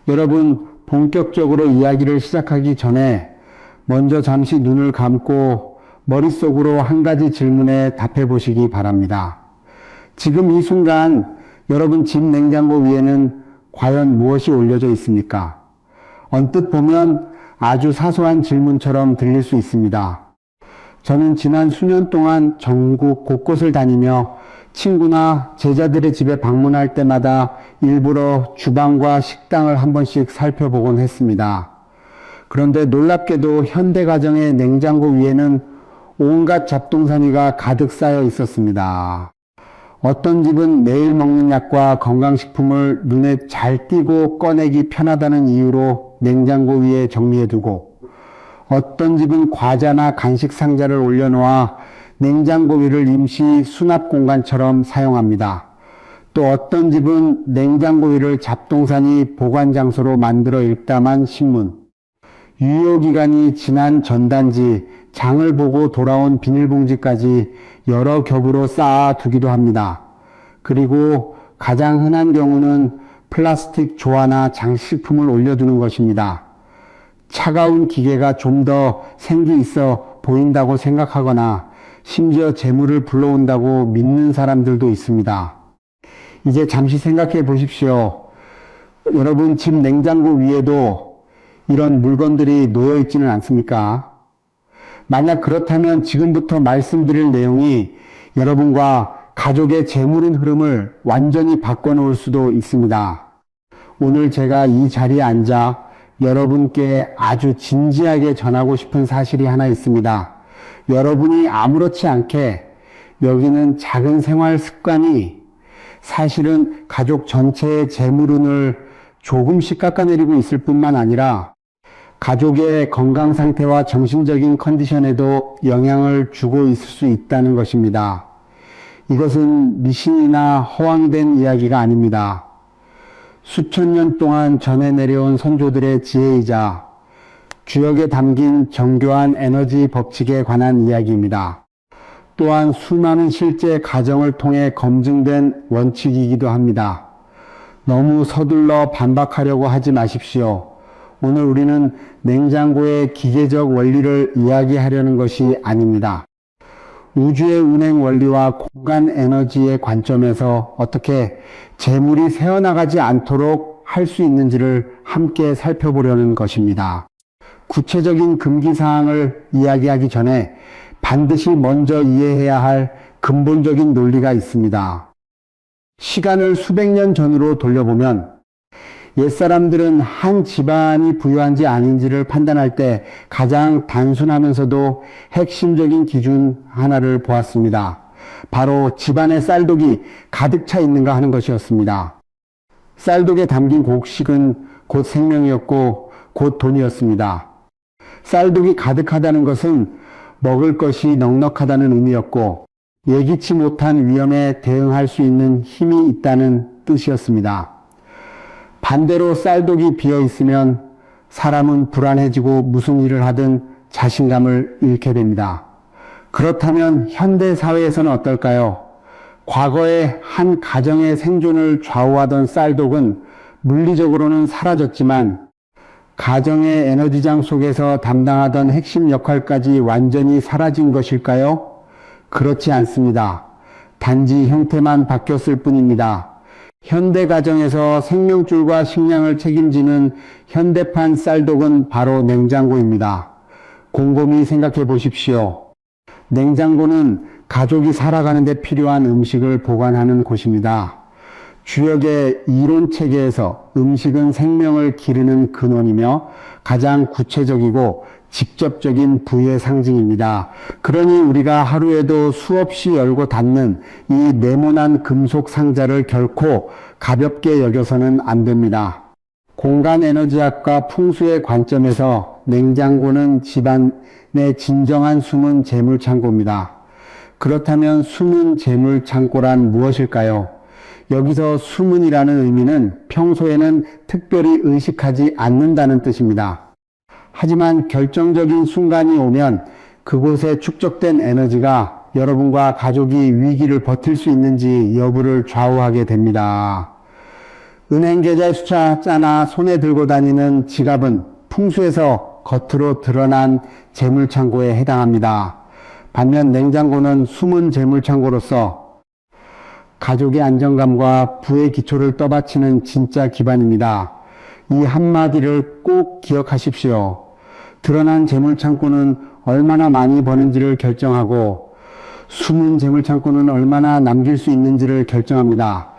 여러분, 본격적으로 이야기를 시작하기 전에 먼저 잠시 눈을 감고 머릿속으로 한 가지 질문에 답해 보시기 바랍니다. 지금 이 순간 여러분 집 냉장고 위에는 과연 무엇이 올려져 있습니까? 언뜻 보면 아주 사소한 질문처럼 들릴 수 있습니다. 저는 지난 수년 동안 전국 곳곳을 다니며 친구나 제자들의 집에 방문할 때마다 일부러 주방과 식당을 한 번씩 살펴보곤 했습니다. 그런데 놀랍게도 현대 가정의 냉장고 위에는 온갖 잡동사니가 가득 쌓여 있었습니다. 어떤 집은 매일 먹는 약과 건강식품을 눈에 잘 띄고 꺼내기 편하다는 이유로 냉장고 위에 정리해두고, 어떤 집은 과자나 간식 상자를 올려놓아 냉장고 위를 임시 수납 공간처럼 사용합니다. 또 어떤 집은 냉장고 위를 잡동사니 보관 장소로 만들어 읽다만 신문, 유효기간이 지난 전단지, 장을 보고 돌아온 비닐봉지까지 여러 겹으로 쌓아두기도 합니다. 그리고 가장 흔한 경우는 플라스틱 조화나 장식품을 올려두는 것입니다. 차가운 기계가 좀 더 생기 있어 보인다고 생각하거나 심지어 재물을 불러온다고 믿는 사람들도 있습니다. 이제 잠시 생각해 보십시오. 여러분 집 냉장고 위에도 이런 물건들이 놓여 있지는 않습니까? 만약 그렇다면 지금부터 말씀드릴 내용이 여러분과 가족의 재물인 흐름을 완전히 바꿔놓을 수도 있습니다. 오늘 제가 이 자리에 앉아 여러분께 아주 진지하게 전하고 싶은 사실이 하나 있습니다. 여러분이 아무렇지 않게 여기는 작은 생활 습관이 사실은 가족 전체의 재물운을 조금씩 깎아내리고 있을 뿐만 아니라 가족의 건강 상태와 정신적인 컨디션에도 영향을 주고 있을 수 있다는 것입니다. 이것은 미신이나 허황된 이야기가 아닙니다. 수천 년 동안 전해 내려온 선조들의 지혜이자 주역에 담긴 정교한 에너지 법칙에 관한 이야기입니다. 또한 수많은 실제 가정을 통해 검증된 원칙이기도 합니다. 너무 서둘러 반박하려고 하지 마십시오. 오늘 우리는 냉장고의 기계적 원리를 이야기하려는 것이 아닙니다. 우주의 운행 원리와 공간 에너지의 관점에서 어떻게 재물이 새어나가지 않도록 할 수 있는지를 함께 살펴보려는 것입니다. 구체적인 금기사항을 이야기하기 전에 반드시 먼저 이해해야 할 근본적인 논리가 있습니다. 시간을 수백 년 전으로 돌려보면 옛사람들은 한 집안이 부유한지 아닌지를 판단할 때 가장 단순하면서도 핵심적인 기준 하나를 보았습니다. 바로 집안의 쌀독이 가득 차 있는가 하는 것이었습니다. 쌀독에 담긴 곡식은 곧 생명이었고 곧 돈이었습니다. 쌀독이 가득하다는 것은 먹을 것이 넉넉하다는 의미였고 예기치 못한 위험에 대응할 수 있는 힘이 있다는 뜻이었습니다. 반대로 쌀독이 비어 있으면 사람은 불안해지고 무슨 일을 하든 자신감을 잃게 됩니다. 그렇다면 현대 사회에서는 어떨까요? 과거에 한 가정의 생존을 좌우하던 쌀독은 물리적으로는 사라졌지만 가정의 에너지장 속에서 담당하던 핵심 역할까지 완전히 사라진 것일까요? 그렇지 않습니다. 단지 형태만 바뀌었을 뿐입니다. 현대 가정에서 생명줄과 식량을 책임지는 현대판 쌀독은 바로 냉장고입니다. 곰곰이 생각해 보십시오. 냉장고는 가족이 살아가는 데 필요한 음식을 보관하는 곳입니다. 주역의 이론 체계에서 음식은 생명을 기르는 근원이며 가장 구체적이고 직접적인 부의 상징입니다. 그러니 우리가 하루에도 수없이 열고 닫는 이 네모난 금속 상자를 결코 가볍게 여겨서는 안 됩니다. 공간 에너지학과 풍수의 관점에서 냉장고는 집안의 진정한 숨은 재물 창고입니다. 그렇다면 숨은 재물 창고란 무엇일까요? 여기서 숨은이라는 의미는 평소에는 특별히 의식하지 않는다는 뜻입니다. 하지만 결정적인 순간이 오면 그곳에 축적된 에너지가 여러분과 가족이 위기를 버틸 수 있는지 여부를 좌우하게 됩니다. 은행 계좌 숫자나 손에 들고 다니는 지갑은 풍수에서 겉으로 드러난 재물창고에 해당합니다. 반면 냉장고는 숨은 재물창고로서 가족의 안정감과 부의 기초를 떠받치는 진짜 기반입니다. 이 한마디를 꼭 기억하십시오. 드러난 재물창고는 얼마나 많이 버는지를 결정하고 숨은 재물창고는 얼마나 남길 수 있는지를 결정합니다.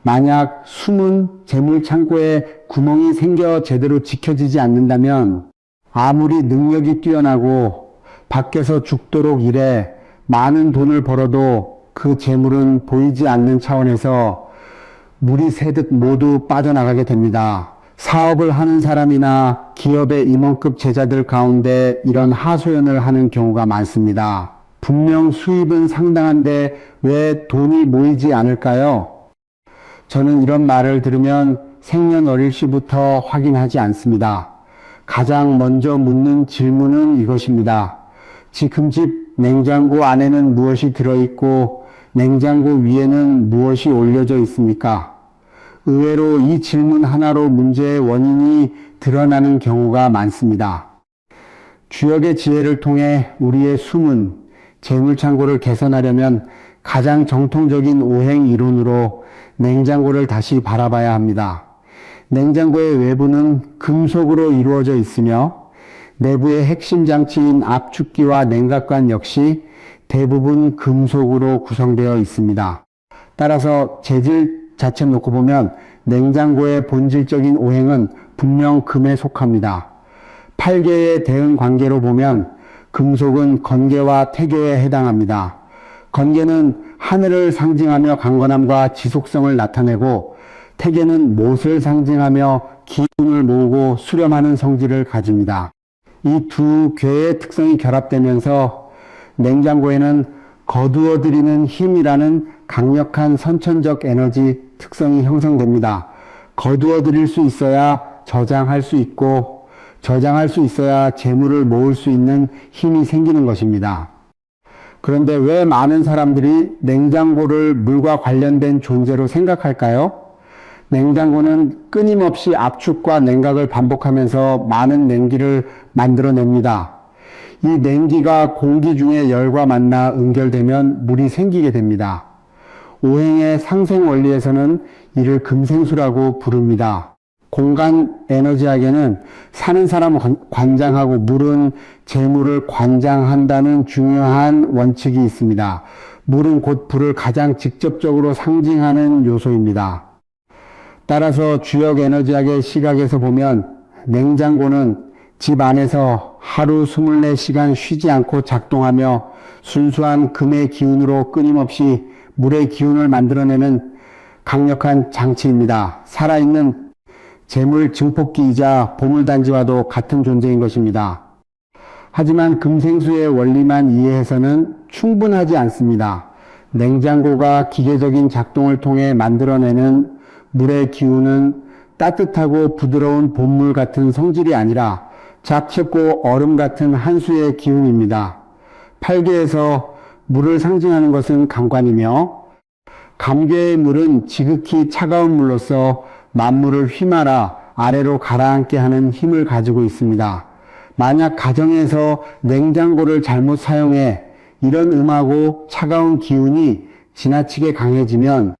만약 숨은 재물창고에 구멍이 생겨 제대로 지켜지지 않는다면 아무리 능력이 뛰어나고 밖에서 죽도록 일해 많은 돈을 벌어도 그 재물은 보이지 않는 차원에서 물이 새듯 모두 빠져나가게 됩니다. 사업을 하는 사람이나 기업의 임원급 제자들 가운데 이런 하소연을 하는 경우가 많습니다. 분명 수입은 상당한데 왜 돈이 모이지 않을까요? 저는 이런 말을 들으면 생년월일시부터 확인하지 않습니다. 가장 먼저 묻는 질문은 이것입니다. 지금 집 냉장고 안에는 무엇이 들어있고 냉장고 위에는 무엇이 올려져 있습니까? 의외로 이 질문 하나로 문제의 원인이 드러나는 경우가 많습니다. 주역의 지혜를 통해 우리의 숨은 재물창고를 개선하려면 가장 정통적인 오행 이론으로 냉장고를 다시 바라봐야 합니다. 냉장고의 외부는 금속으로 이루어져 있으며 내부의 핵심 장치인 압축기와 냉각관 역시 대부분 금속으로 구성되어 있습니다. 따라서 재질 자체 놓고 보면 냉장고의 본질적인 오행은 분명 금에 속합니다. 8개의 대응 관계로 보면 금속은 건계와 태교에 해당합니다. 건계는 하늘을 상징하며 강건함과 지속성을 나타내고 태계는 못을 상징하며 기운을 모으고 수렴하는 성질을 가집니다. 이 두 괴의 특성이 결합되면서 냉장고에는 거두어들이는 힘이라는 강력한 선천적 에너지 특성이 형성됩니다. 거두어들일 수 있어야 저장할 수 있고 저장할 수 있어야 재물을 모을 수 있는 힘이 생기는 것입니다. 그런데 왜 많은 사람들이 냉장고를 물과 관련된 존재로 생각할까요? 냉장고는 끊임없이 압축과 냉각을 반복하면서 많은 냉기를 만들어냅니다. 이 냉기가 공기 중에 열과 만나 응결되면 물이 생기게 됩니다. 오행의 상생 원리에서는 이를 금생수라고 부릅니다. 공간 에너지학에는 사는 사람을 관장하고 물은 재물을 관장한다는 중요한 원칙이 있습니다. 물은 곧 불을 가장 직접적으로 상징하는 요소입니다. 따라서 주역 에너지학의 시각에서 보면 냉장고는 집 안에서 하루 24시간 쉬지 않고 작동하며 순수한 금의 기운으로 끊임없이 물의 기운을 만들어내는 강력한 장치입니다. 살아있는 재물 증폭기이자 보물단지와도 같은 존재인 것입니다. 하지만 금생수의 원리만 이해해서는 충분하지 않습니다. 냉장고가 기계적인 작동을 통해 만들어내는 물의 기운은 따뜻하고 부드러운 봄물 같은 성질이 아니라 작춥고 얼음 같은 한수의 기운입니다. 팔계에서 물을 상징하는 것은 감관이며 감계의 물은 지극히 차가운 물로서 만물을 휘말아 아래로 가라앉게 하는 힘을 가지고 있습니다. 만약 가정에서 냉장고를 잘못 사용해 이런 음하고 차가운 기운이 지나치게 강해지면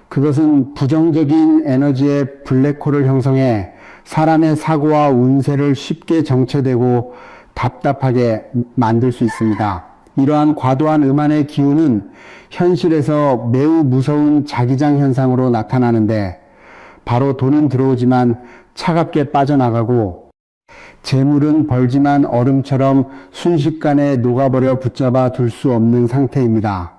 그것은 부정적인 에너지의 블랙홀을 형성해 사람의 사고와 운세를 쉽게 정체되고 답답하게 만들 수 있습니다. 이러한 과도한 음한의 기운은 현실에서 매우 무서운 자기장 현상으로 나타나는데 바로 돈은 들어오지만 차갑게 빠져나가고 재물은 벌지만 얼음처럼 순식간에 녹아버려 붙잡아 둘 수 없는 상태입니다.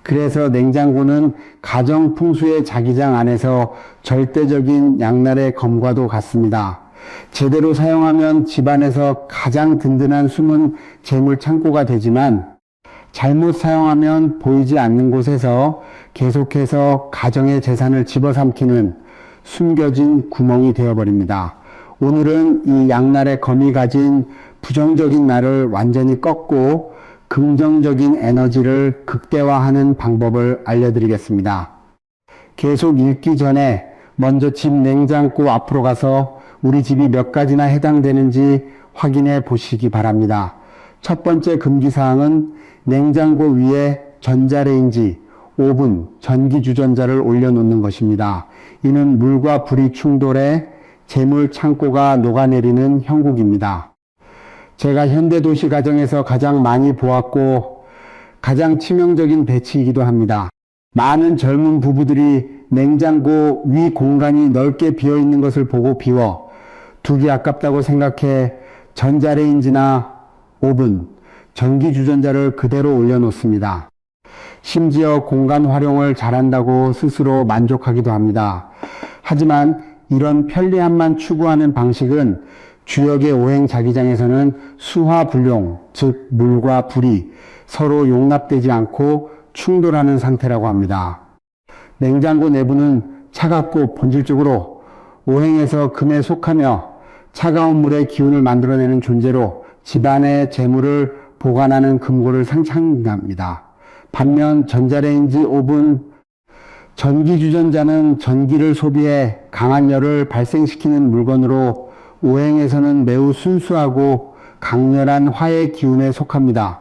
그래서 냉장고는 가정 풍수의 자기장 안에서 절대적인 양날의 검과도 같습니다. 제대로 사용하면 집안에서 가장 든든한 숨은 재물 창고가 되지만 잘못 사용하면 보이지 않는 곳에서 계속해서 가정의 재산을 집어삼키는 숨겨진 구멍이 되어버립니다. 오늘은 이 양날의 검이 가진 부정적인 날을 완전히 꺾고 긍정적인 에너지를 극대화하는 방법을 알려드리겠습니다. 계속 읽기 전에 먼저 집 냉장고 앞으로 가서 우리 집이 몇 가지나 해당되는지 확인해 보시기 바랍니다. 첫 번째 금기사항은 냉장고 위에 전자레인지, 오븐, 전기주전자를 올려놓는 것입니다. 이는 물과 불이 충돌해 재물 창고가 녹아내리는 형국입니다. 제가 현대도시 가정에서 가장 많이 보았고 가장 치명적인 배치이기도 합니다. 많은 젊은 부부들이 냉장고 위 공간이 넓게 비어 있는 것을 보고 비워 두기 아깝다고 생각해 전자레인지나 오븐, 전기주전자를 그대로 올려놓습니다. 심지어 공간 활용을 잘한다고 스스로 만족하기도 합니다. 하지만 이런 편리함만 추구하는 방식은 주역의 오행 자기장에서는 수화불용, 즉 물과 불이 서로 용납되지 않고 충돌하는 상태라고 합니다. 냉장고 내부는 차갑고 본질적으로 오행에서 금에 속하며 차가운 물의 기운을 만들어내는 존재로 집안의 재물을 보관하는 금고를 상징합니다. 반면 전자레인지, 오븐, 전기주전자는 전기를 소비해 강한 열을 발생시키는 물건으로 오행에서는 매우 순수하고 강렬한 화의 기운에 속합니다.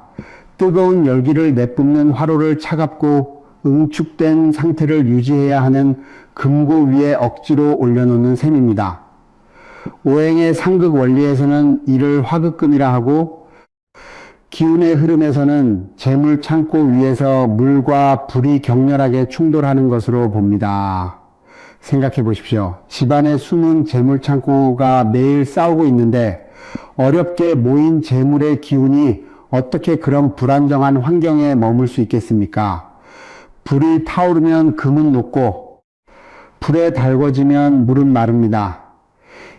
뜨거운 열기를 내뿜는 화로를 차갑고 응축된 상태를 유지해야 하는 금고 위에 억지로 올려놓는 셈입니다. 오행의 상극 원리에서는 이를 화극금이라 하고 기운의 흐름에서는 재물 창고 위에서 물과 불이 격렬하게 충돌하는 것으로 봅니다. 생각해 보십시오. 집안에 숨은 재물 창고가 매일 싸우고 있는데 어렵게 모인 재물의 기운이 어떻게 그런 불안정한 환경에 머물 수 있겠습니까? 불이 타오르면 금은 녹고 불에 달궈지면 물은 마릅니다.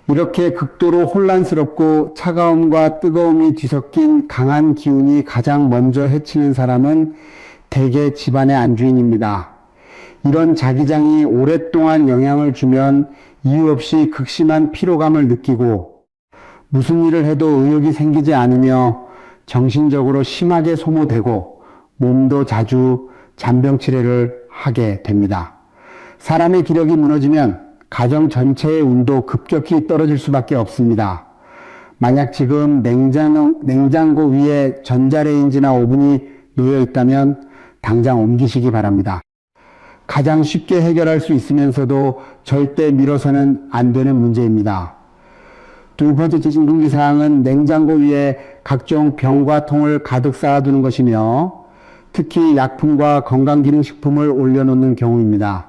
이렇게 극도로 혼란스럽고 차가움과 뜨거움이 뒤섞인 강한 기운이 가장 먼저 해치는 사람은 대개 집안의 안주인입니다. 이런 자기장이 오랫동안 영향을 주면 이유 없이 극심한 피로감을 느끼고 무슨 일을 해도 의욕이 생기지 않으며 정신적으로 심하게 소모되고 몸도 자주 잔병치레를 하게 됩니다. 사람의 기력이 무너지면 가정 전체의 운도 급격히 떨어질 수밖에 없습니다. 만약 지금 냉장고 위에 전자레인지나 오븐이 놓여 있다면 당장 옮기시기 바랍니다. 가장 쉽게 해결할 수 있으면서도 절대 미뤄서는 안 되는 문제입니다. 두 번째 금기사항은 냉장고 위에 각종 병과 통을 가득 쌓아두는 것이며 특히 약품과 건강기능식품을 올려놓는 경우입니다.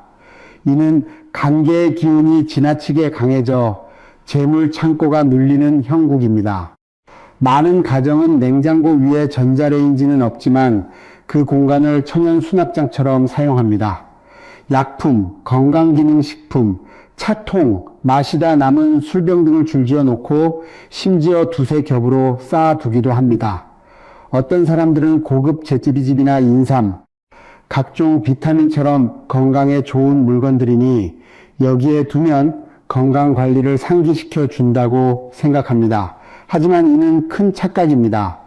이는 간계의 기운이 지나치게 강해져 재물 창고가 눌리는 형국입니다. 많은 가정은 냉장고 위에 전자레인지는 없지만 그 공간을 천연 수납장처럼 사용합니다. 약품, 건강기능식품, 차통, 마시다 남은 술병 등을 줄지어 놓고 심지어 두세 겹으로 쌓아두기도 합니다. 어떤 사람들은 고급 제찌비집이나 인삼, 각종 비타민처럼 건강에 좋은 물건들이니 여기에 두면 건강관리를 상기시켜 준다고 생각합니다. 하지만 이는 큰 착각입니다.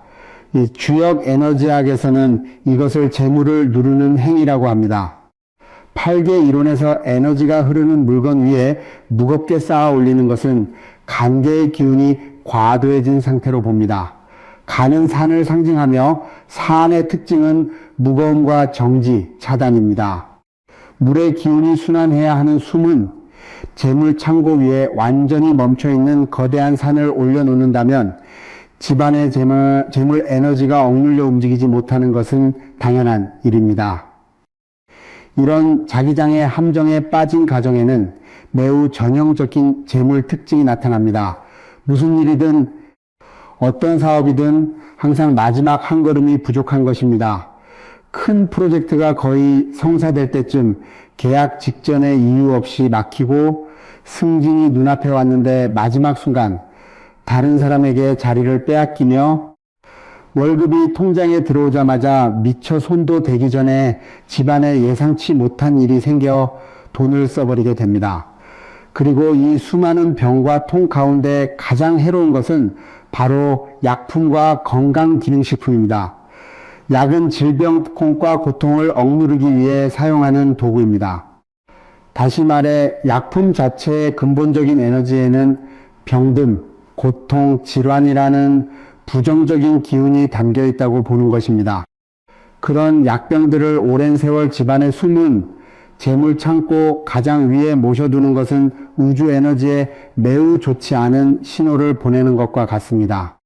주역 에너지학에서는 이것을 재물을 누르는 행위라고 합니다. 8개 이론에서 에너지가 흐르는 물건 위에 무겁게 쌓아 올리는 것은 간계의 기운이 과도해진 상태로 봅니다. 간은 산을 상징하며 산의 특징은 무거움과 정지, 차단입니다. 물의 기운이 순환해야 하는 숨은 재물 창고 위에 완전히 멈춰있는 거대한 산을 올려놓는다면 집안의 재물 에너지가 억눌려 움직이지 못하는 것은 당연한 일입니다. 이런 자기장의 함정에 빠진 가정에는 매우 전형적인 재물 특징이 나타납니다. 무슨 일이든 어떤 사업이든 항상 마지막 한 걸음이 부족한 것입니다. 큰 프로젝트가 거의 성사될 때쯤 계약 직전에 이유 없이 막히고 승진이 눈앞에 왔는데 마지막 순간 다른 사람에게 자리를 빼앗기며 월급이 통장에 들어오자마자 미처 손도 대기 전에 집안에 예상치 못한 일이 생겨 돈을 써버리게 됩니다. 그리고 이 수많은 병과 통 가운데 가장 해로운 것은 바로 약품과 건강기능식품입니다. 약은 질병과 고통을 억누르기 위해 사용하는 도구입니다. 다시 말해 약품 자체의 근본적인 에너지에는 병듦, 고통, 질환이라는 부정적인 기운이 담겨 있다고 보는 것입니다. 그런 약병들을 오랜 세월 집안에 숨은 재물 창고 가장 위에 모셔두는 것은 우주 에너지에 매우 좋지 않은 신호를 보내는 것과 같습니다.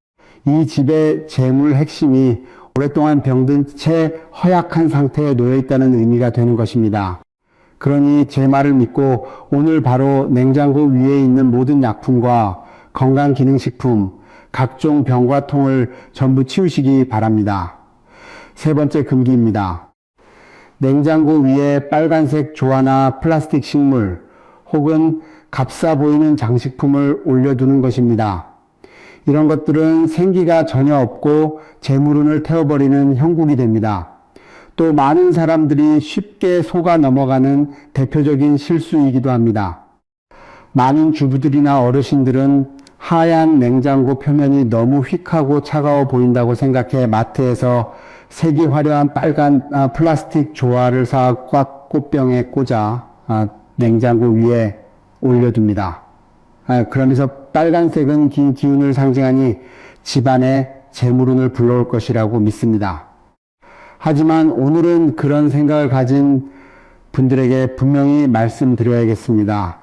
이 집의 재물 핵심이 오랫동안 병든 채 허약한 상태에 놓여 있다는 의미가 되는 것입니다. 그러니 제 말을 믿고 오늘 바로 냉장고 위에 있는 모든 약품과 건강기능식품, 각종 병과 통을 전부 치우시기 바랍니다. 세 번째 금기입니다. 냉장고 위에 빨간색 조화나 플라스틱 식물 혹은 값싸 보이는 장식품을 올려두는 것입니다. 이런 것들은 생기가 전혀 없고 재물운을 태워버리는 형국이 됩니다. 또 많은 사람들이 쉽게 속아 넘어가는 대표적인 실수이기도 합니다. 많은 주부들이나 어르신들은 하얀 냉장고 표면이 너무 휙하고 차가워 보인다고 생각해 마트에서 색이 화려한 빨간 플라스틱 조화를 사 꽉 꽃병에 꽂아 냉장고 위에 올려둡니다. 그러면서 빨간색은 긴 기운을 상징하니 집안에 재물운을 불러올 것이라고 믿습니다. 하지만 오늘은 그런 생각을 가진 분들에게 분명히 말씀드려야겠습니다.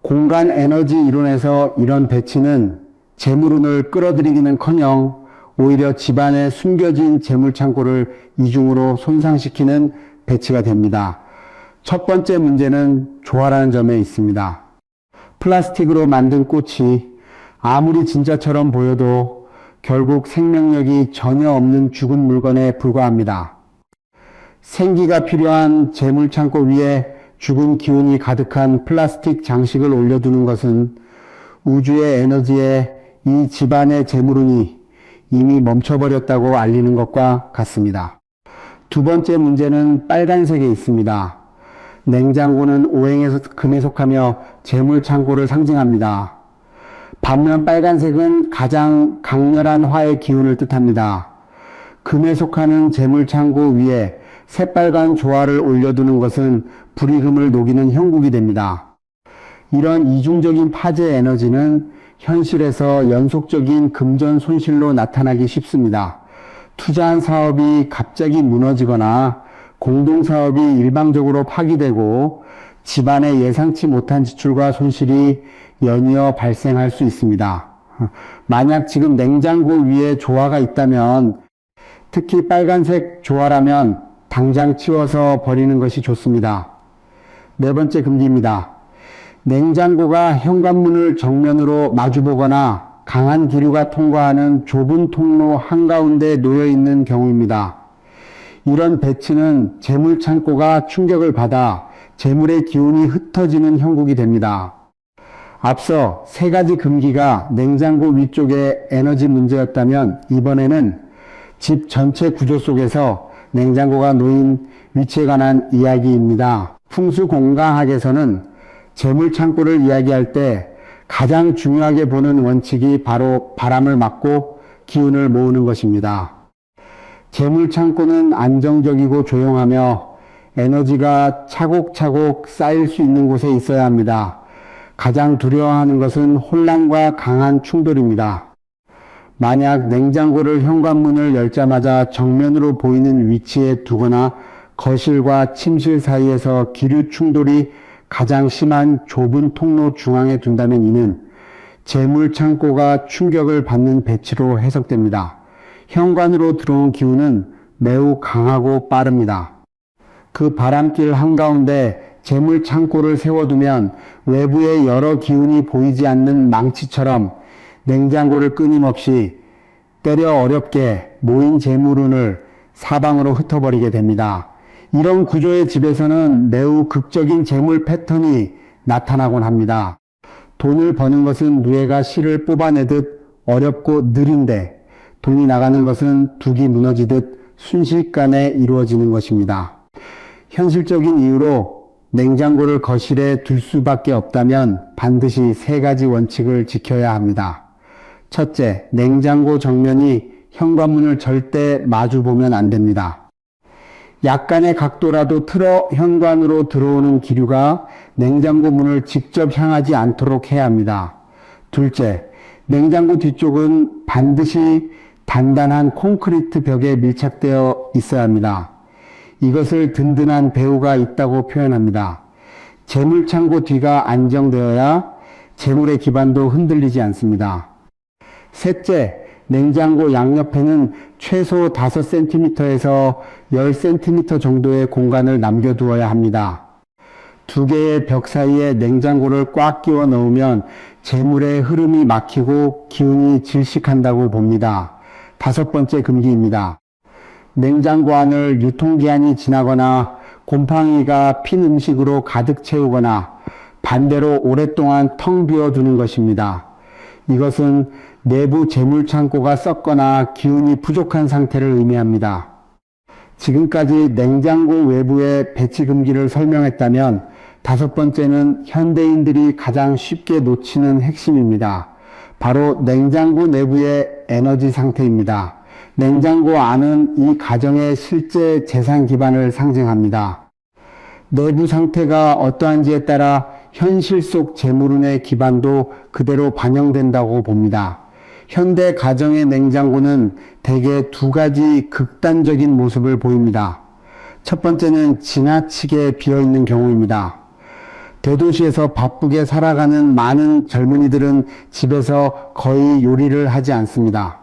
공간 에너지 이론에서 이런 배치는 재물운을 끌어들이기는커녕 오히려 집안에 숨겨진 재물창고를 이중으로 손상시키는 배치가 됩니다. 첫 번째 문제는 조화라는 점에 있습니다. 플라스틱으로 만든 꽃이 아무리 진짜처럼 보여도 결국 생명력이 전혀 없는 죽은 물건에 불과합니다. 생기가 필요한 재물창고 위에 죽은 기운이 가득한 플라스틱 장식을 올려두는 것은 우주의 에너지에 이 집안의 재물운이 이미 멈춰버렸다고 알리는 것과 같습니다. 두 번째 문제는 빨간색에 있습니다. 냉장고는 오행에서 금에 속하며 재물창고를 상징합니다. 반면 빨간색은 가장 강렬한 화의 기운을 뜻합니다. 금에 속하는 재물창고 위에 새빨간 조화를 올려두는 것은 불이금을 녹이는 형국이 됩니다. 이런 이중적인 파재 에너지는 현실에서 연속적인 금전 손실로 나타나기 쉽습니다. 투자한 사업이 갑자기 무너지거나 공동사업이 일방적으로 파기되고 집안의 예상치 못한 지출과 손실이 연이어 발생할 수 있습니다. 만약 지금 냉장고 위에 조화가 있다면, 특히 빨간색 조화라면 당장 치워서 버리는 것이 좋습니다. 네 번째 금기입니다. 냉장고가 현관문을 정면으로 마주보거나 강한 기류가 통과하는 좁은 통로 한가운데 놓여 있는 경우입니다. 이런 배치는 재물창고가 충격을 받아 재물의 기운이 흩어지는 형국이 됩니다. 앞서 세 가지 금기가 냉장고 위쪽의 에너지 문제였다면 이번에는 집 전체 구조 속에서 냉장고가 놓인 위치에 관한 이야기입니다. 풍수공강학에서는 재물창고를 이야기할 때 가장 중요하게 보는 원칙이 바로 바람을 막고 기운을 모으는 것입니다. 재물창고는 안정적이고 조용하며 에너지가 차곡차곡 쌓일 수 있는 곳에 있어야 합니다. 가장 두려워하는 것은 혼란과 강한 충돌입니다. 만약 냉장고를 현관문을 열자마자 정면으로 보이는 위치에 두거나 거실과 침실 사이에서 기류 충돌이 가장 심한 좁은 통로 중앙에 둔다면 이는 재물창고가 충격을 받는 배치로 해석됩니다. 현관으로 들어온 기운은 매우 강하고 빠릅니다. 그 바람길 한가운데 재물창고를 세워두면 외부의 여러 기운이 보이지 않는 망치처럼 냉장고를 끊임없이 때려 어렵게 모인 재물운을 사방으로 흩어버리게 됩니다. 이런 구조의 집에서는 매우 극적인 재물 패턴이 나타나곤 합니다. 돈을 버는 것은 누에가 실을 뽑아내듯 어렵고 느린데 돈이 나가는 것은 둑이 무너지듯 순식간에 이루어지는 것입니다. 현실적인 이유로 냉장고를 거실에 둘 수밖에 없다면 반드시 세 가지 원칙을 지켜야 합니다. 첫째, 냉장고 정면이 현관문을 절대 마주 보면 안 됩니다. 약간의 각도라도 틀어 현관으로 들어오는 기류가 냉장고 문을 직접 향하지 않도록 해야 합니다. 둘째, 냉장고 뒤쪽은 반드시 단단한 콘크리트 벽에 밀착되어 있어야 합니다. 이것을 든든한 배후가 있다고 표현합니다. 재물창고 뒤가 안정되어야 재물의 기반도 흔들리지 않습니다. 셋째, 냉장고 양옆에는 최소 5cm에서 10cm 정도의 공간을 남겨두어야 합니다. 두 개의 벽 사이에 냉장고를 꽉 끼워 넣으면 재물의 흐름이 막히고 기운이 질식한다고 봅니다. 5번째 금기입니다. 냉장고 안을 유통기한이 지나거나 곰팡이가 핀 음식으로 가득 채우거나 반대로 오랫동안 텅 비워두는 것입니다. 이것은 내부 재물창고가 썩거나 기운이 부족한 상태를 의미합니다. 지금까지 냉장고 외부의 배치 금기를 설명했다면 5번째는 현대인들이 가장 쉽게 놓치는 핵심입니다. 바로 냉장고 내부의 에너지 상태입니다. 냉장고 안은 이 가정의 실제 재산 기반을 상징합니다. 내부 상태가 어떠한지에 따라 현실 속 재물운의 기반도 그대로 반영된다고 봅니다. 현대 가정의 냉장고는 대개 두 가지 극단적인 모습을 보입니다. 첫 번째는 지나치게 비어있는 경우입니다. 대도시에서 바쁘게 살아가는 많은 젊은이들은 집에서 거의 요리를 하지 않습니다.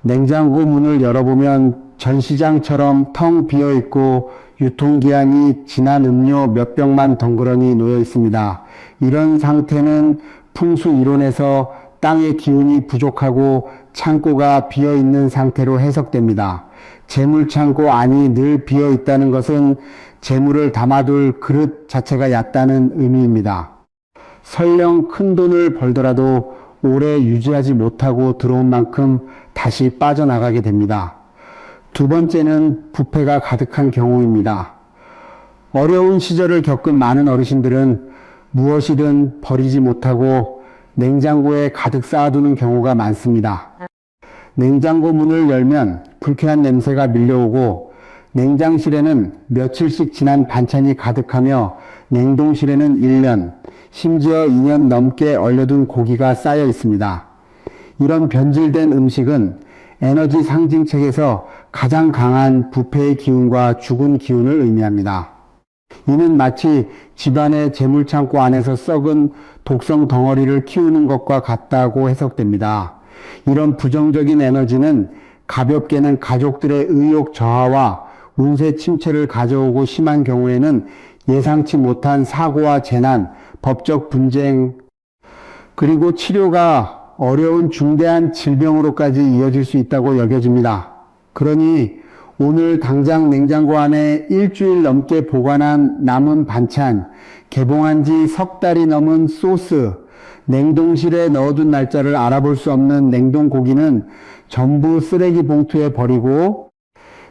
냉장고 문을 열어보면 전시장처럼 텅 비어있고 유통기한이 지난 음료 몇 병만 덩그러니 놓여 있습니다. 이런 상태는 풍수 이론에서 땅의 기운이 부족하고 창고가 비어있는 상태로 해석됩니다. 재물창고 안이 늘 비어있다는 것은 재물을 담아둘 그릇 자체가 얕다는 의미입니다. 설령 큰 돈을 벌더라도 오래 유지하지 못하고 들어온 만큼 다시 빠져나가게 됩니다. 두 번째는 부패가 가득한 경우입니다. 어려운 시절을 겪은 많은 어르신들은 무엇이든 버리지 못하고 냉장고에 가득 쌓아두는 경우가 많습니다. 냉장고 문을 열면 불쾌한 냄새가 밀려오고 냉장실에는 며칠씩 지난 반찬이 가득하며 냉동실에는 1년, 심지어 2년 넘게 얼려둔 고기가 쌓여 있습니다. 이런 변질된 음식은 에너지 상징책에서 가장 강한 부패의 기운과 죽은 기운을 의미합니다. 이는 마치 집안의 재물창고 안에서 썩은 독성 덩어리를 키우는 것과 같다고 해석됩니다. 이런 부정적인 에너지는 가볍게는 가족들의 의욕 저하와 운세 침체를 가져오고 심한 경우에는 예상치 못한 사고와 재난, 법적 분쟁, 그리고 치료가 어려운 중대한 질병으로까지 이어질 수 있다고 여겨집니다. 그러니 오늘 당장 냉장고 안에 일주일 넘게 보관한 남은 반찬, 개봉한 지 석 달이 넘은 소스, 냉동실에 넣어둔 날짜를 알아볼 수 없는 냉동 고기는 전부 쓰레기 봉투에 버리고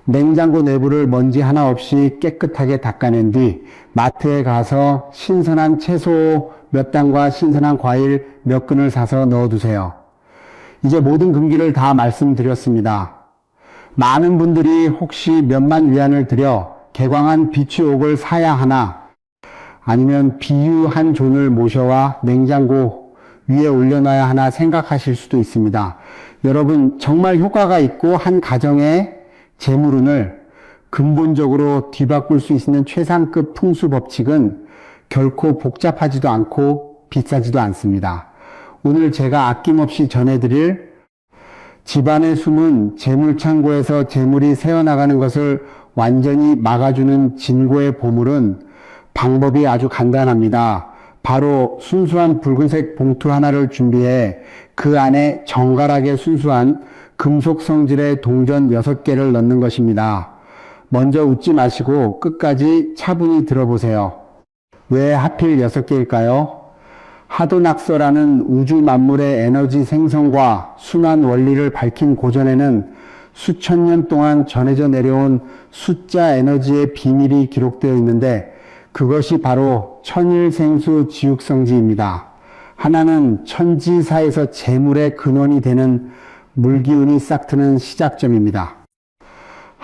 냉장고 내부를 먼지 하나 없이 깨끗하게 닦아낸 뒤 마트에 가서 신선한 채소 몇 단과 신선한 과일 몇 근을 사서 넣어두세요. 이제 모든 금기를 다 말씀드렸습니다. 많은 분들이 혹시 몇만 위안을 들여 개광한 비추옥을 사야 하나 아니면 비유한 존을 모셔와 냉장고 위에 올려놔야 하나 생각하실 수도 있습니다. 여러분, 정말 효과가 있고 한 가정의 재물운을 근본적으로 뒤바꿀 수 있는 최상급 풍수 법칙은 결코 복잡하지도 않고 비싸지도 않습니다. 오늘 제가 아낌없이 전해드릴 집안의 숨은 재물창고에서 재물이 새어나가는 것을 완전히 막아주는 진고의 보물은 방법이 아주 간단합니다. 바로 순수한 붉은색 봉투 하나를 준비해 그 안에 정갈하게 순수한 금속 성질의 동전 6개를 넣는 것입니다. 먼저 웃지 마시고 끝까지 차분히 들어보세요. 왜 하필 6개일까요? 하도낙서라는 우주 만물의 에너지 생성과 순환 원리를 밝힌 고전에는 수천 년 동안 전해져 내려온 숫자 에너지의 비밀이 기록되어 있는데 그것이 바로 천일생수 지육성지입니다. 하나는 천지사에서 재물의 근원이 되는 물기운이 싹트는 시작점입니다.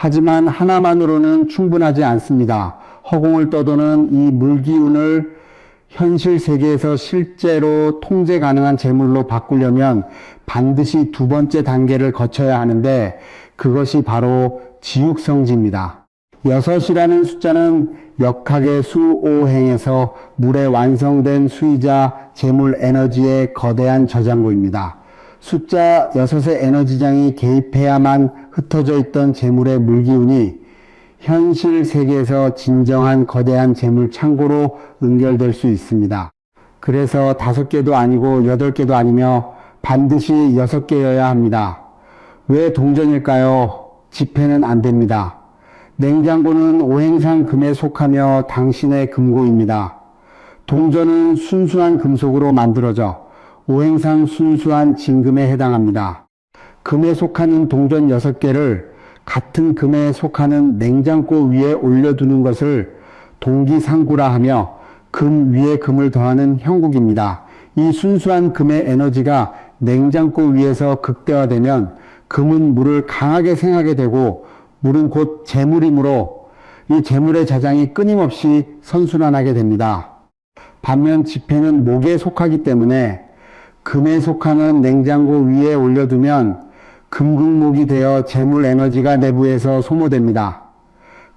하지만 하나만으로는 충분하지 않습니다. 허공을 떠도는 이 물기운을 현실 세계에서 실제로 통제 가능한 재물로 바꾸려면 반드시 두 번째 단계를 거쳐야 하는데 그것이 바로 지육성지입니다. 6이라는 숫자는 역학의 수 5행에서 물에 완성된 수이자 재물 에너지의 거대한 저장고입니다. 숫자 6의 에너지장이 개입해야만 흩어져 있던 재물의 물기운이 현실 세계에서 진정한 거대한 재물 창고로 연결될 수 있습니다. 그래서 5개도 아니고 8개도 아니며 반드시 6개여야 합니다. 왜 동전일까요? 지폐는 안 됩니다. 냉장고는 오행상 금에 속하며 당신의 금고입니다. 동전은 순수한 금속으로 만들어져 오행상 순수한 진금에 해당합니다. 금에 속하는 동전 6개를 같은 금에 속하는 냉장고 위에 올려두는 것을 동기상구라 하며 금 위에 금을 더하는 형국입니다. 이 순수한 금의 에너지가 냉장고 위에서 극대화되면 금은 물을 강하게 생하게 되고 물은 곧 재물이므로 이 재물의 자장이 끊임없이 선순환하게 됩니다. 반면 지폐는 목에 속하기 때문에 금에 속하는 냉장고 위에 올려두면 금극목이 되어 재물 에너지가 내부에서 소모됩니다.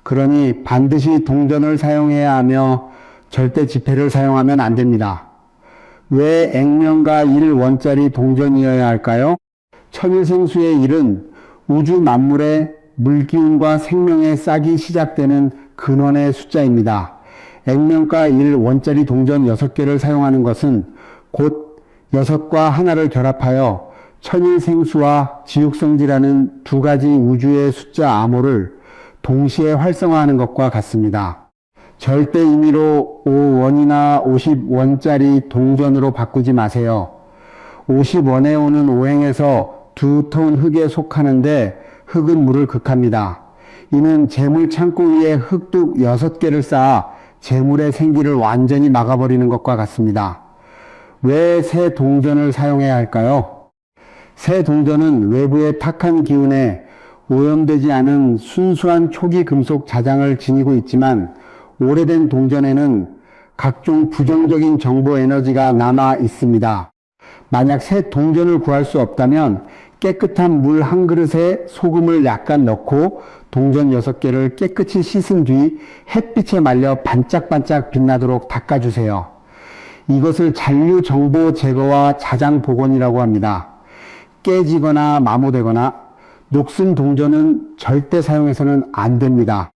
그러니 반드시 동전을 사용해야 하며 절대 지폐를 사용하면 안 됩니다. 왜 액면가 1원짜리 동전이어야 할까요? 천일생수의 1은 우주 만물의 물기운과 생명의 싹이 시작되는 근원의 숫자입니다. 액면가 1원짜리 동전 6개를 사용하는 것은 곧 6과 하나를 결합하여 천일생수와 지육성지라는 두 가지 우주의 숫자 암호를 동시에 활성화하는 것과 같습니다. 절대 임의로 5원이나 50원짜리 동전으로 바꾸지 마세요. 50원에 오는 오행에서 두터운 흙에 속하는데 흙은 물을 극합니다. 이는 재물 창고 위에 흙둑 6개를 쌓아 재물의 생기를 완전히 막아버리는 것과 같습니다. 왜 새 동전을 사용해야 할까요? 새 동전은 외부의 탁한 기운에 오염되지 않은 순수한 초기 금속 자장을 지니고 있지만 오래된 동전에는 각종 부정적인 정보 에너지가 남아 있습니다. 만약 새 동전을 구할 수 없다면 깨끗한 물 한 그릇에 소금을 약간 넣고 동전 6개를 깨끗이 씻은 뒤 햇빛에 말려 반짝반짝 빛나도록 닦아주세요. 이것을 잔류 정보 제거와 자장 복원이라고 합니다. 깨지거나 마모되거나 녹슨 동전은 절대 사용해서는 안 됩니다.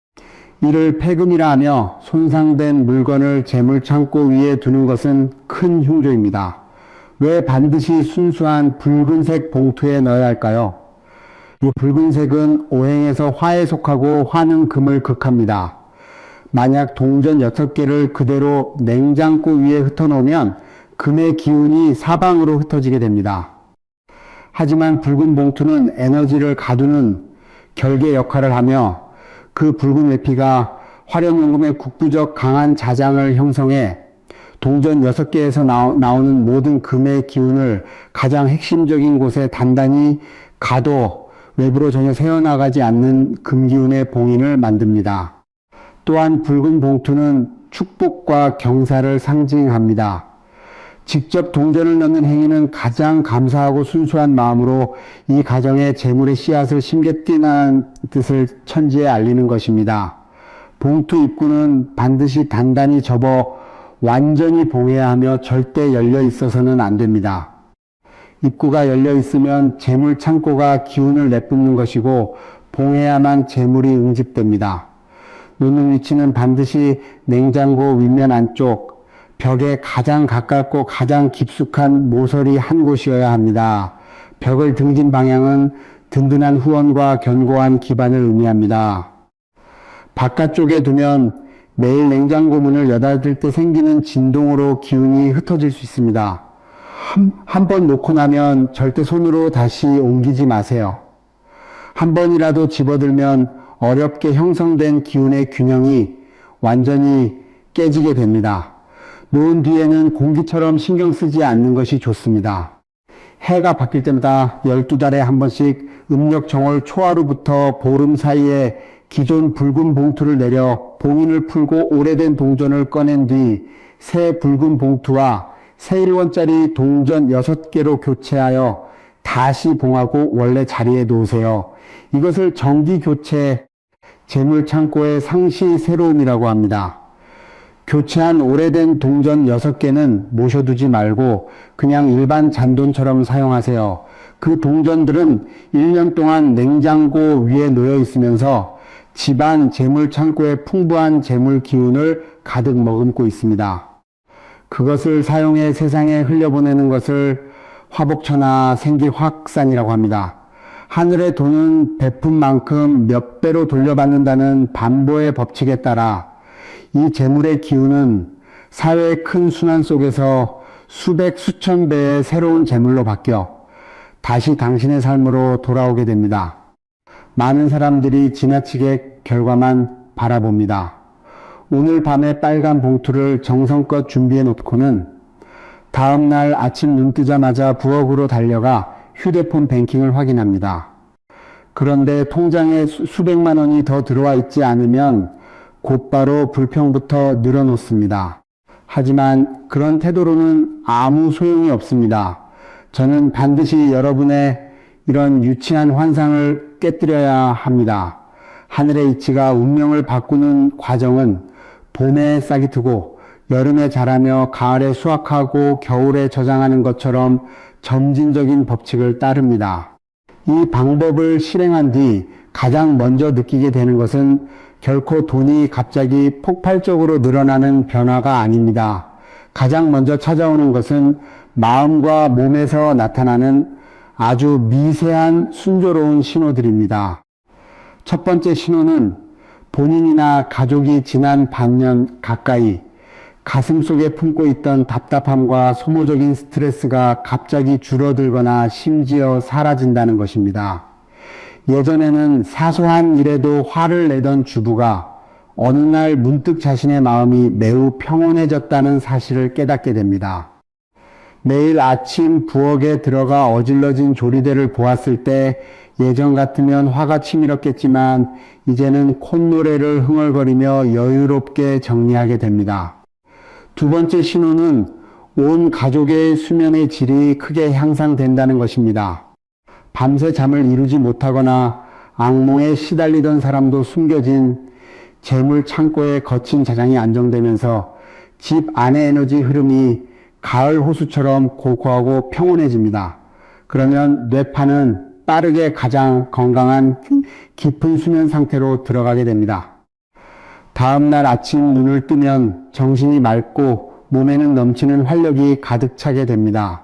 이를 폐금이라 하며 손상된 물건을 재물창고 위에 두는 것은 큰 흉조입니다. 왜 반드시 순수한 붉은색 봉투에 넣어야 할까요? 이 붉은색은 오행에서 화에 속하고 화는 금을 극합니다. 만약 동전 6개를 그대로 냉장고 위에 흩어놓으면 금의 기운이 사방으로 흩어지게 됩니다. 하지만 붉은 봉투는 에너지를 가두는 결계 역할을 하며 그 붉은 외피가 화력연금의 국부적 강한 자장을 형성해 동전 6개에서 나오는 모든 금의 기운을 가장 핵심적인 곳에 단단히 가둬 외부로 전혀 새어나가지 않는 금기운의 봉인을 만듭니다. 또한 붉은 봉투는 축복과 경사를 상징합니다. 직접 동전을 넣는 행위는 가장 감사하고 순수한 마음으로 이 가정에 재물의 씨앗을 심겠다는 뜻을 천지에 알리는 것입니다. 봉투 입구는 반드시 단단히 접어 완전히 봉해야 하며 절대 열려 있어서는 안 됩니다. 입구가 열려 있으면 재물 창고가 기운을 내뿜는 것이고 봉해야만 재물이 응집됩니다. 놓는 위치는 반드시 냉장고 윗면 안쪽, 벽에 가장 가깝고 가장 깊숙한 모서리 한 곳이어야 합니다. 벽을 등진 방향은 든든한 후원과 견고한 기반을 의미합니다. 바깥쪽에 두면 매일 냉장고 문을 여닫을 때 생기는 진동으로 기운이 흩어질 수 있습니다. 한 번 놓고 나면 절대 손으로 다시 옮기지 마세요. 한 번이라도 집어들면 어렵게 형성된 기운의 균형이 완전히 깨지게 됩니다. 놓은 뒤에는 공기처럼 신경 쓰지 않는 것이 좋습니다. 해가 바뀔 때마다 12달에 한 번씩 음력 정월 초하루부터 보름 사이에 기존 붉은 봉투를 내려 봉인을 풀고 오래된 동전을 꺼낸 뒤 새 붉은 봉투와 새 1원짜리 동전 6개로 교체하여 다시 봉하고 원래 자리에 놓으세요. 이것을 정기교체 재물창고의 상시 새로움이라고 합니다. 교체한 오래된 동전 6개는 모셔두지 말고 그냥 일반 잔돈처럼 사용하세요. 그 동전들은 1년 동안 냉장고 위에 놓여 있으면서 집안 재물창고에 풍부한 재물 기운을 가득 머금고 있습니다. 그것을 사용해 세상에 흘려보내는 것을 화복처나 생기확산이라고 합니다. 하늘의 돈은 베푼 만큼 몇 배로 돌려받는다는 반보의 법칙에 따라 이 재물의 기운은 사회의 큰 순환 속에서 수백 수천 배의 새로운 재물로 바뀌어 다시 당신의 삶으로 돌아오게 됩니다. 많은 사람들이 지나치게 결과만 바라봅니다. 오늘 밤에 빨간 봉투를 정성껏 준비해 놓고는 다음날 아침 눈 뜨자마자 부엌으로 달려가 휴대폰 뱅킹을 확인합니다. 그런데 통장에 수백만 원이 더 들어와 있지 않으면 곧바로 불평부터 늘어놓습니다. 하지만 그런 태도로는 아무 소용이 없습니다. 저는 반드시 여러분의 이런 유치한 환상을 깨뜨려야 합니다. 하늘의 이치가 운명을 바꾸는 과정은 봄에 싹이 트고 여름에 자라며 가을에 수확하고 겨울에 저장하는 것처럼 점진적인 법칙을 따릅니다. 이 방법을 실행한 뒤 가장 먼저 느끼게 되는 것은 결코 돈이 갑자기 폭발적으로 늘어나는 변화가 아닙니다. 가장 먼저 찾아오는 것은 마음과 몸에서 나타나는 아주 미세한 순조로운 신호들입니다. 첫 번째 신호는 본인이나 가족이 지난 반년 가까이 가슴속에 품고 있던 답답함과 소모적인 스트레스가 갑자기 줄어들거나 심지어 사라진다는 것입니다. 예전에는 사소한 일에도 화를 내던 주부가 어느 날 문득 자신의 마음이 매우 평온해졌다는 사실을 깨닫게 됩니다. 매일 아침 부엌에 들어가 어질러진 조리대를 보았을 때 예전 같으면 화가 치밀었겠지만 이제는 콧노래를 흥얼거리며 여유롭게 정리하게 됩니다. 두 번째 신호는 온 가족의 수면의 질이 크게 향상된다는 것입니다. 밤새 잠을 이루지 못하거나 악몽에 시달리던 사람도 숨겨진 재물 창고의 거친 자장이 안정되면서 집 안의 에너지 흐름이 가을 호수처럼 고고하고 평온해집니다. 그러면 뇌파는 빠르게 가장 건강한 깊은 수면 상태로 들어가게 됩니다. 다음날 아침 눈을 뜨면 정신이 맑고 몸에는 넘치는 활력이 가득 차게 됩니다.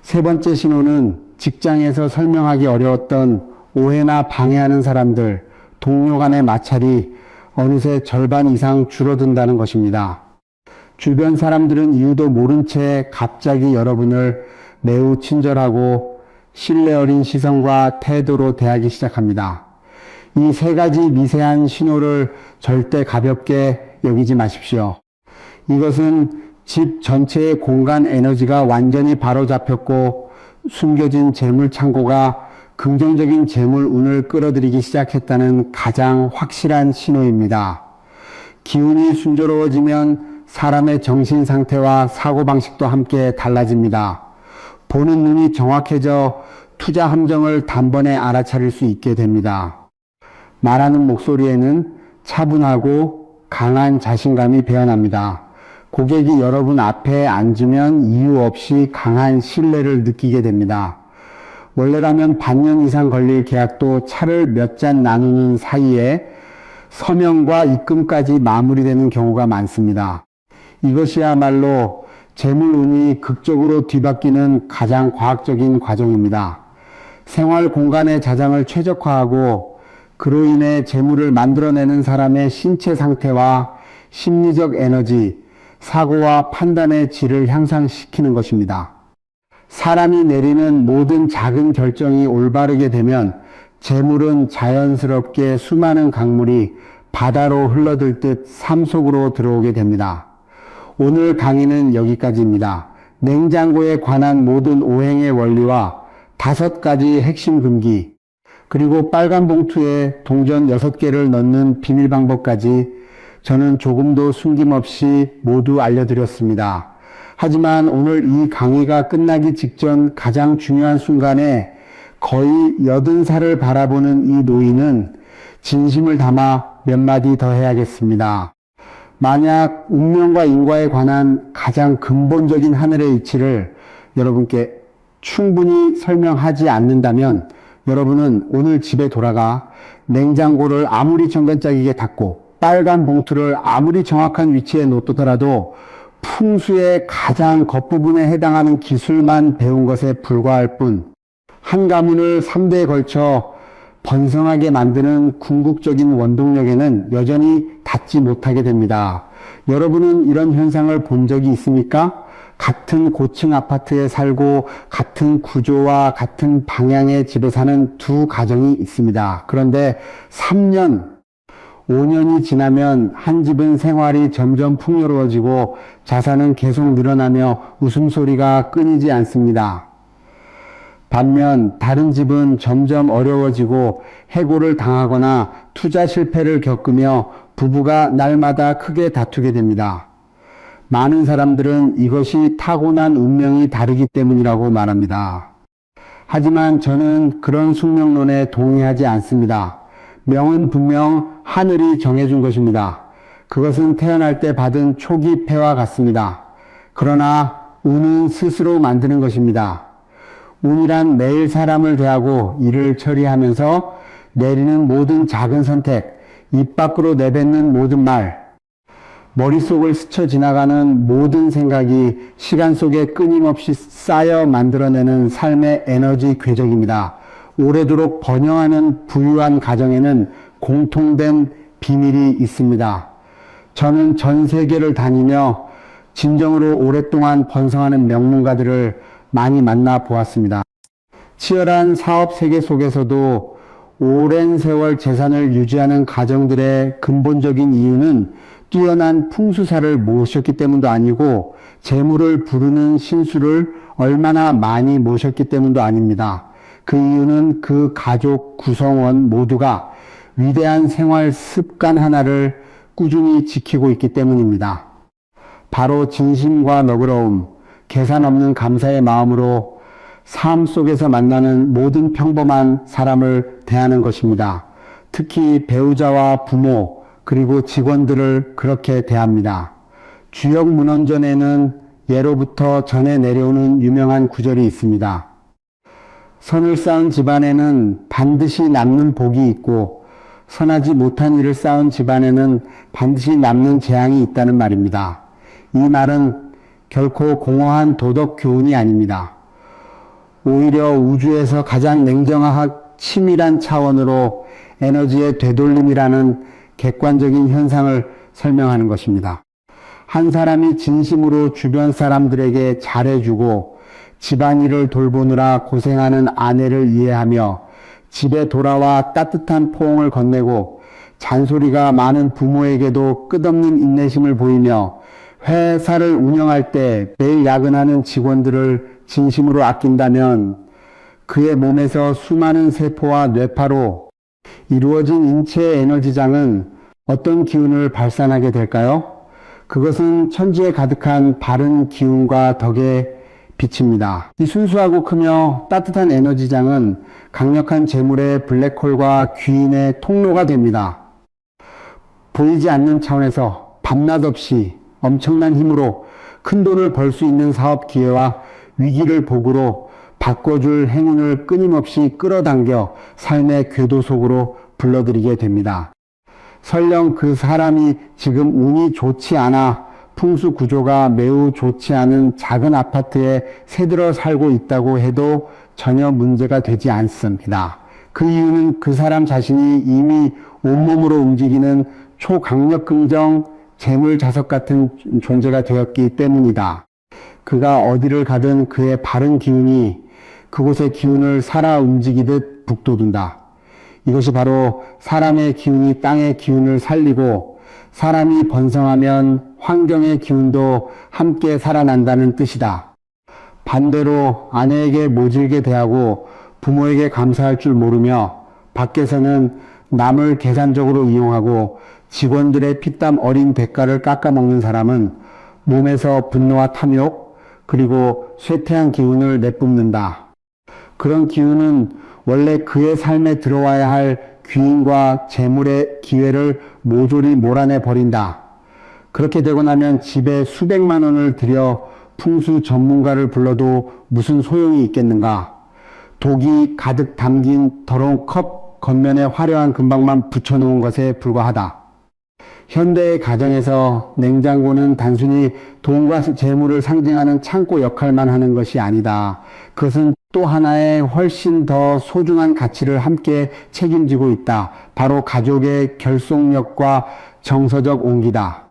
세 번째 신호는 직장에서 설명하기 어려웠던 오해나 방해하는 사람들, 동료 간의 마찰이 어느새 절반 이상 줄어든다는 것입니다. 주변 사람들은 이유도 모른 채 갑자기 여러분을 매우 친절하고 신뢰 어린 시선과 태도로 대하기 시작합니다. 이 세 가지 미세한 신호를 절대 가볍게 여기지 마십시오. 이것은 집 전체의 공간 에너지가 완전히 바로잡혔고 숨겨진 재물 창고가 긍정적인 재물 운을 끌어들이기 시작했다는 가장 확실한 신호입니다. 기운이 순조로워지면 사람의 정신 상태와 사고방식도 함께 달라집니다. 보는 눈이 정확해져 투자 함정을 단번에 알아차릴 수 있게 됩니다. 말하는 목소리에는 차분하고 강한 자신감이 배어납니다. 고객이 여러분 앞에 앉으면 이유 없이 강한 신뢰를 느끼게 됩니다. 원래라면 반년 이상 걸릴 계약도 차를 몇 잔 나누는 사이에 서명과 입금까지 마무리되는 경우가 많습니다. 이것이야말로 재물운이 극적으로 뒤바뀌는 가장 과학적인 과정입니다. 생활 공간의 자장을 최적화하고 그로 인해 재물을 만들어내는 사람의 신체 상태와 심리적 에너지, 사고와 판단의 질을 향상시키는 것입니다. 사람이 내리는 모든 작은 결정이 올바르게 되면 재물은 자연스럽게 수많은 강물이 바다로 흘러들 듯 삶 속으로 들어오게 됩니다. 오늘 강의는 여기까지입니다. 냉장고에 관한 모든 오행의 원리와 5가지 핵심 금기, 그리고 빨간 봉투에 동전 6개를 넣는 비밀 방법까지 저는 조금도 숨김없이 모두 알려드렸습니다. 하지만 오늘 이 강의가 끝나기 직전 가장 중요한 순간에 거의 80살을 바라보는 이 노인은 진심을 담아 몇 마디 더 해야겠습니다. 만약 운명과 인과에 관한 가장 근본적인 하늘의 이치를 여러분께 충분히 설명하지 않는다면 여러분은 오늘 집에 돌아가 냉장고를 아무리 정근짝이게 닫고 빨간 봉투를 아무리 정확한 위치에 놓더라도 풍수의 가장 겉부분에 해당하는 기술만 배운 것에 불과할 뿐 한 가문을 3대에 걸쳐 번성하게 만드는 궁극적인 원동력에는 여전히 닿지 못하게 됩니다. 여러분은 이런 현상을 본 적이 있습니까? 같은 고층 아파트에 살고 같은 구조와 같은 방향의 집에 사는 두 가정이 있습니다. 그런데 3년, 5년이 지나면 한 집은 생활이 점점 풍요로워지고 자산은 계속 늘어나며 웃음소리가 끊이지 않습니다. 반면 다른 집은 점점 어려워지고 해고를 당하거나 투자 실패를 겪으며 부부가 날마다 크게 다투게 됩니다. 많은 사람들은 이것이 타고난 운명이 다르기 때문이라고 말합니다. 하지만 저는 그런 숙명론에 동의하지 않습니다. 명은 분명 하늘이 정해준 것입니다. 그것은 태어날 때 받은 초기 패와 같습니다. 그러나 운은 스스로 만드는 것입니다. 운이란 매일 사람을 대하고 일을 처리하면서 내리는 모든 작은 선택, 입 밖으로 내뱉는 모든 말, 머릿속을 스쳐 지나가는 모든 생각이 시간 속에 끊임없이 쌓여 만들어내는 삶의 에너지 궤적입니다. 오래도록 번영하는 부유한 가정에는 공통된 비밀이 있습니다. 저는 전 세계를 다니며 진정으로 오랫동안 번성하는 명문가들을 많이 만나 보았습니다. 치열한 사업 세계 속에서도 오랜 세월 재산을 유지하는 가정들의 근본적인 이유는 뛰어난 풍수사를 모셨기 때문도 아니고 재물을 부르는 신수를 얼마나 많이 모셨기 때문도 아닙니다. 그 이유는 그 가족 구성원 모두가 위대한 생활 습관 하나를 꾸준히 지키고 있기 때문입니다. 바로 진심과 너그러움, 계산 없는 감사의 마음으로 삶 속에서 만나는 모든 평범한 사람을 대하는 것입니다. 특히 배우자와 부모 그리고 직원들을 그렇게 대합니다. 주역문헌전에는 예로부터 전해 내려오는 유명한 구절이 있습니다. 선을 쌓은 집안에는 반드시 남는 복이 있고 선하지 못한 일을 쌓은 집안에는 반드시 남는 재앙이 있다는 말입니다. 이 말은 결코 공허한 도덕 교훈이 아닙니다. 오히려 우주에서 가장 냉정하고 치밀한 차원으로 에너지의 되돌림이라는 객관적인 현상을 설명하는 것입니다. 한 사람이 진심으로 주변 사람들에게 잘해주고 집안일을 돌보느라 고생하는 아내를 이해하며 집에 돌아와 따뜻한 포옹을 건네고 잔소리가 많은 부모에게도 끝없는 인내심을 보이며 회사를 운영할 때 매일 야근하는 직원들을 진심으로 아낀다면 그의 몸에서 수많은 세포와 뇌파로 이루어진 인체의 에너지장은 어떤 기운을 발산하게 될까요? 그것은 천지에 가득한 바른 기운과 덕의 빛입니다. 이 순수하고 크며 따뜻한 에너지장은 강력한 재물의 블랙홀과 귀인의 통로가 됩니다. 보이지 않는 차원에서 밤낮 없이 엄청난 힘으로 큰 돈을 벌 수 있는 사업 기회와 위기를 복으로 바꿔줄 행운을 끊임없이 끌어당겨 삶의 궤도 속으로 불러들이게 됩니다. 설령 그 사람이 지금 운이 좋지 않아 풍수 구조가 매우 좋지 않은 작은 아파트에 새들어 살고 있다고 해도 전혀 문제가 되지 않습니다. 그 이유는 그 사람 자신이 이미 온몸으로 움직이는 초강력 긍정 재물 자석 같은 존재가 되었기 때문이다. 그가 어디를 가든 그의 바른 기운이 그곳의 기운을 살아 움직이듯 북돋운다. 이것이 바로 사람의 기운이 땅의 기운을 살리고 사람이 번성하면 환경의 기운도 함께 살아난다는 뜻이다. 반대로 아내에게 모질게 대하고 부모에게 감사할 줄 모르며 밖에서는 남을 계산적으로 이용하고 직원들의 피땀 어린 대가를 깎아먹는 사람은 몸에서 분노와 탐욕 그리고 쇠퇴한 기운을 내뿜는다. 그런 기운은 원래 그의 삶에 들어와야 할 귀인과 재물의 기회를 모조리 몰아내 버린다. 그렇게 되고 나면 집에 수백만 원을 들여 풍수 전문가를 불러도 무슨 소용이 있겠는가. 독이 가득 담긴 더러운 컵 겉면에 화려한 금박만 붙여놓은 것에 불과하다. 현대의 가정에서 냉장고는 단순히 돈과 재물을 상징하는 창고 역할만 하는 것이 아니다. 그것은 또 하나의 훨씬 더 소중한 가치를 함께 책임지고 있다. 바로 가족의 결속력과 정서적 온기다.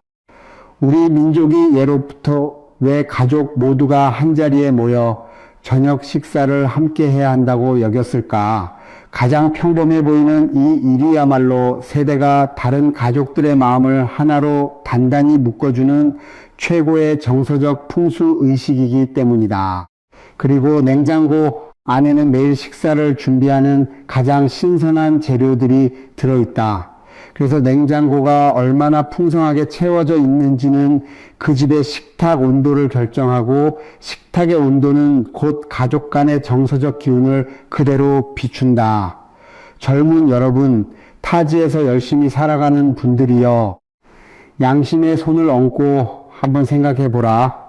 우리 민족이 예로부터 왜 가족 모두가 한자리에 모여 저녁 식사를 함께 해야 한다고 여겼을까? 가장 평범해 보이는 이 일이야말로 세대가 다른 가족들의 마음을 하나로 단단히 묶어주는 최고의 정서적 풍수 의식이기 때문이다. 그리고 냉장고 안에는 매일 식사를 준비하는 가장 신선한 재료들이 들어있다. 그래서 냉장고가 얼마나 풍성하게 채워져 있는지는 그 집의 식탁 온도를 결정하고 식탁의 온도는 곧 가족 간의 정서적 기운을 그대로 비춘다. 젊은 여러분, 타지에서 열심히 살아가는 분들이여, 양심의 손을 얹고 한번 생각해 보라.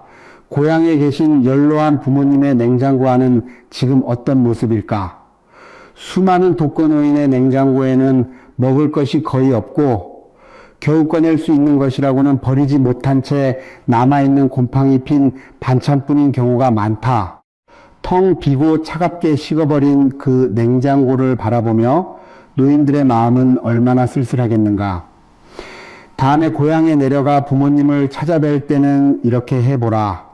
고향에 계신 연로한 부모님의 냉장고 안은 지금 어떤 모습일까? 수많은 독거노인의 냉장고에는 먹을 것이 거의 없고 겨우 꺼낼 수 있는 것이라고는 버리지 못한 채 남아있는 곰팡이 핀 반찬뿐인 경우가 많다. 텅 비고 차갑게 식어버린 그 냉장고를 바라보며 노인들의 마음은 얼마나 쓸쓸하겠는가. 다음에 고향에 내려가 부모님을 찾아뵐 때는 이렇게 해보라.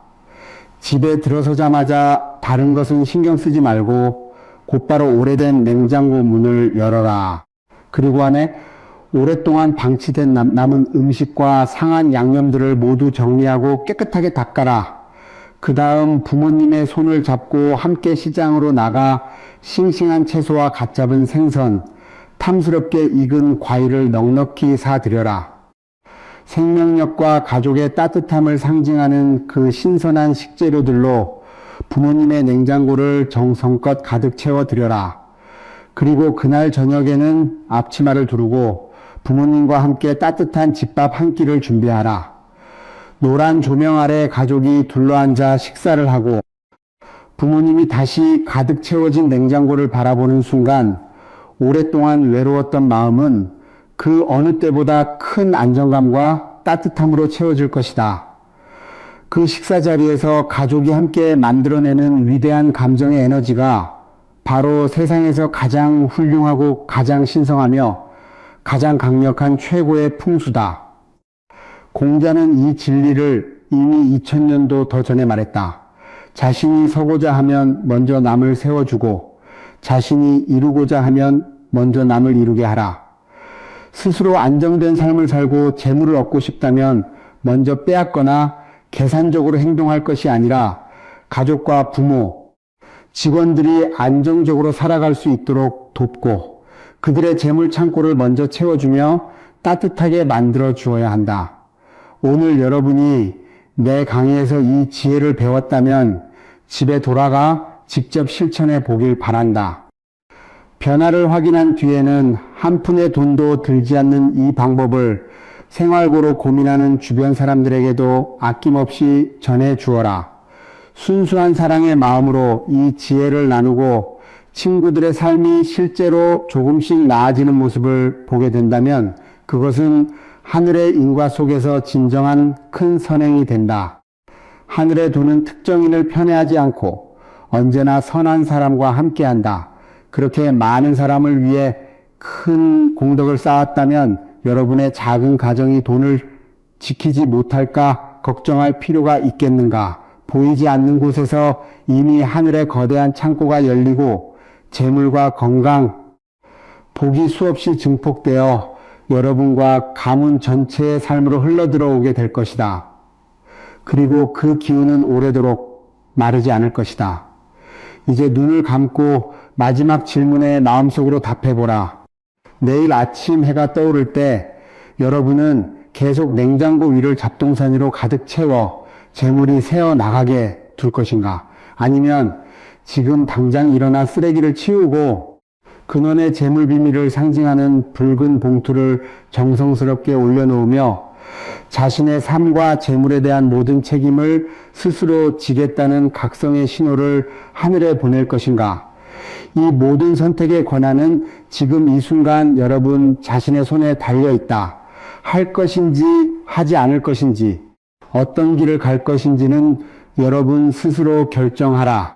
집에 들어서자마자 다른 것은 신경 쓰지 말고 곧바로 오래된 냉장고 문을 열어라. 그리고 안에 오랫동안 방치된 남은 음식과 상한 양념들을 모두 정리하고 깨끗하게 닦아라. 그 다음 부모님의 손을 잡고 함께 시장으로 나가 싱싱한 채소와 갓 잡은 생선, 탐스럽게 익은 과일을 넉넉히 사드려라. 생명력과 가족의 따뜻함을 상징하는 그 신선한 식재료들로 부모님의 냉장고를 정성껏 가득 채워드려라. 그리고 그날 저녁에는 앞치마를 두르고 부모님과 함께 따뜻한 집밥 한 끼를 준비하라. 노란 조명 아래 가족이 둘러앉아 식사를 하고 부모님이 다시 가득 채워진 냉장고를 바라보는 순간 오랫동안 외로웠던 마음은 그 어느 때보다 큰 안정감과 따뜻함으로 채워질 것이다. 그 식사 자리에서 가족이 함께 만들어내는 위대한 감정의 에너지가 바로 세상에서 가장 훌륭하고 가장 신성하며 가장 강력한 최고의 풍수다. 공자는 이 진리를 이미 2000년도 더 전에 말했다. 자신이 서고자 하면 먼저 남을 세워주고 자신이 이루고자 하면 먼저 남을 이루게 하라. 스스로 안정된 삶을 살고 재물을 얻고 싶다면 먼저 빼앗거나 계산적으로 행동할 것이 아니라 가족과 부모, 직원들이 안정적으로 살아갈 수 있도록 돕고 그들의 재물 창고를 먼저 채워주며 따뜻하게 만들어 주어야 한다. 오늘 여러분이 내 강의에서 이 지혜를 배웠다면 집에 돌아가 직접 실천해 보길 바란다. 변화를 확인한 뒤에는 한 푼의 돈도 들지 않는 이 방법을 생활고로 고민하는 주변 사람들에게도 아낌없이 전해 주어라. 순수한 사랑의 마음으로 이 지혜를 나누고 친구들의 삶이 실제로 조금씩 나아지는 모습을 보게 된다면 그것은 하늘의 인과 속에서 진정한 큰 선행이 된다. 하늘의 도는 특정인을 편애하지 않고 언제나 선한 사람과 함께한다. 그렇게 많은 사람을 위해 큰 공덕을 쌓았다면 여러분의 작은 가정이 돈을 지키지 못할까 걱정할 필요가 있겠는가? 보이지 않는 곳에서 이미 하늘의 거대한 창고가 열리고 재물과 건강, 복이 수없이 증폭되어 여러분과 가문 전체의 삶으로 흘러들어오게 될 것이다. 그리고 그 기운은 오래도록 마르지 않을 것이다. 이제 눈을 감고 마지막 질문에 마음속으로 답해보라. 내일 아침 해가 떠오를 때 여러분은 계속 냉장고 위를 잡동사니로 가득 채워 재물이 새어 나가게 둘 것인가? 아니면 지금 당장 일어나 쓰레기를 치우고 근원의 재물 비밀을 상징하는 붉은 봉투를 정성스럽게 올려놓으며 자신의 삶과 재물에 대한 모든 책임을 스스로 지겠다는 각성의 신호를 하늘에 보낼 것인가? 이 모든 선택의 권한은 지금 이 순간 여러분 자신의 손에 달려 있다. 할 것인지 하지 않을 것인지 어떤 길을 갈 것인지는 여러분 스스로 결정하라.